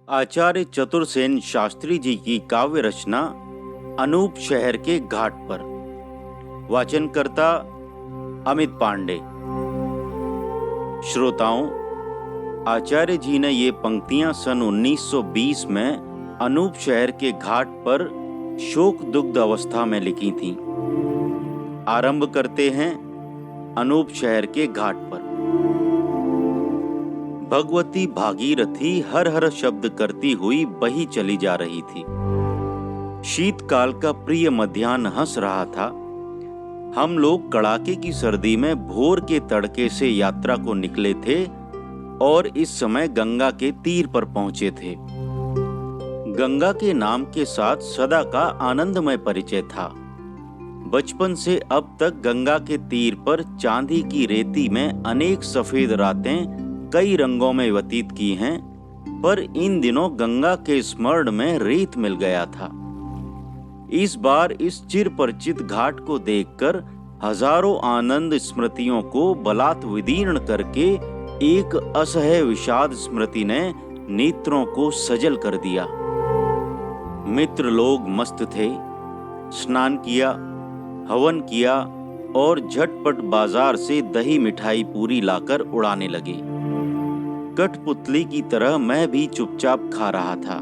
आचार्य चतुरसेन शास्त्री जी की काव्य रचना अनूप शहर के घाट पर। वाचनकर्ता अमित पांडे। श्रोताओं, आचार्य जी ने ये पंक्तियां सन 1920 में अनूप शहर के घाट पर शोक दुग्ध अवस्था में लिखी थीं। आरंभ करते हैं अनूप शहर के घाट पर। भगवती भागीरथी हर हर शब्द करती हुई बही चली जा रही थी। शीतकाल का प्रिय मध्याह्न हंस रहा था। हम लोग कड़ाके की सर्दी में भोर के तड़के से यात्रा को निकले थे और इस समय गंगा के तीर पर पहुंचे थे। गंगा के नाम के साथ सदा का आनंदमय परिचय था। बचपन से अब तक गंगा के तीर पर चांदी की रेती में अनेक सफेद रातें कई रंगों में व्यतीत की हैं, पर इन दिनों गंगा के स्मरण में रेत मिल गया था। इस बार इस चिर परिचित घाट को देखकर हजारों आनंद स्मृतियों को बलात् विदीर्ण करके एक असह्य विषाद स्मृति ने नेत्रों को सजल कर दिया। मित्र लोग मस्त थे। स्नान किया, हवन किया और झटपट बाजार से दही मिठाई पूरी लाकर उड़ाने लगे। कठपुतली की तरह मैं भी चुपचाप खा रहा था।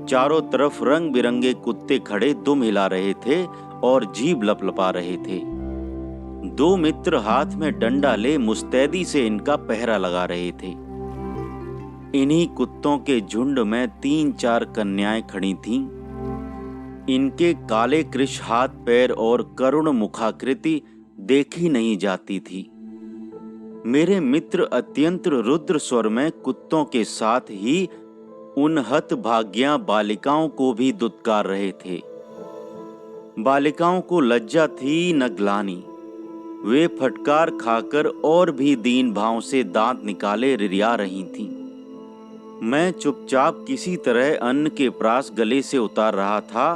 चारों तरफ रंग बिरंगे कुत्ते खड़े दुम हिला रहे थे और जीभ लपलपा रहे थे। दो मित्र हाथ में डंडा ले मुस्तैदी से इनका पहरा लगा रहे थे। इन्हीं कुत्तों के झुंड में 3-4 कन्याएं खड़ी थीं। इनके काले कृश हाथ पैर और करुण मुखाकृति देखी नहीं जाती थी। मेरे मित्र अत्यंत रुद्र स्वर में कुत्तों के साथ ही उन हतभाग्या बालिकाओं को भी दुत्कार रहे थे। बालिकाओं को लज्जा थी न ग्लानि। वे फटकार खाकर और भी दीन भाव से दांत निकाले रिरिया रही थीं। मैं चुपचाप किसी तरह अन्न के प्रास गले से उतार रहा था,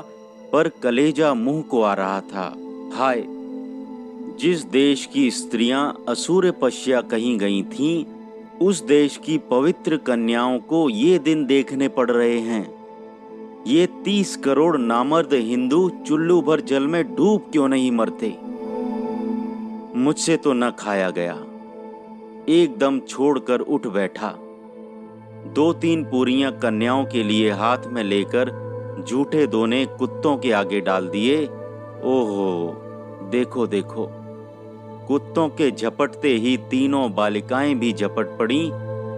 पर कलेजा मुंह को आ रहा था। हाय, जिस देश की स्त्रियां असूर्य पश्या कहीं गई थीं, उस देश की पवित्र कन्याओं को ये दिन देखने पड़ रहे हैं। ये 30 करोड़ नामर्द हिंदू चुल्लू भर जल में डूब क्यों नहीं मरते? मुझसे तो न खाया गया। एकदम छोड़कर उठ बैठा। 2-3 पूरियां कन्याओं के लिए हाथ में लेकर जूठे दोने कुत्तों के आगे डाल दिए। ओहो, देखो देखो। कुत्तों के झपटते ही तीनों बालिकाएं भी झपट पड़ी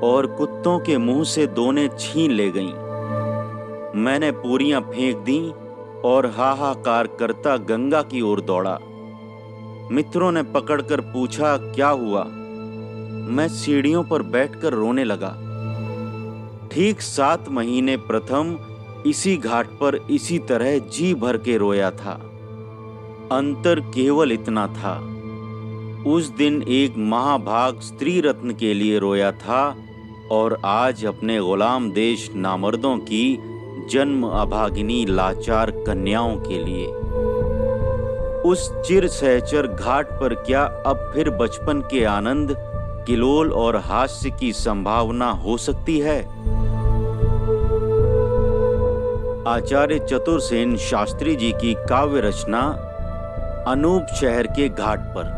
और कुत्तों के मुंह से दोने छीन ले गईं। मैंने पूरियां फेंक दी और हाहाकार करता गंगा की ओर दौड़ा। मित्रों ने पकड़कर पूछा, क्या हुआ? मैं सीढ़ियों पर बैठकर रोने लगा। ठीक 7 महीने प्रथम इसी घाट पर इसी तरह जी भर के रोया था। अंतर केवल इतना था, उस दिन एक महाभाग स्त्री रत्न के लिए रोया था और आज अपने गुलाम देश नामर्दों की जन्म अभागिनी लाचार कन्याओं के लिए। उस चिर सहचर घाट पर क्या अब फिर बचपन के आनंद, किलोल और हास्य की संभावना हो सकती है? आचार्य चतुरसेन शास्त्री जी की काव्य रचना अनूप शहर के घाट पर।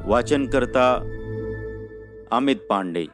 वाचनकर्ता अमित पांडे।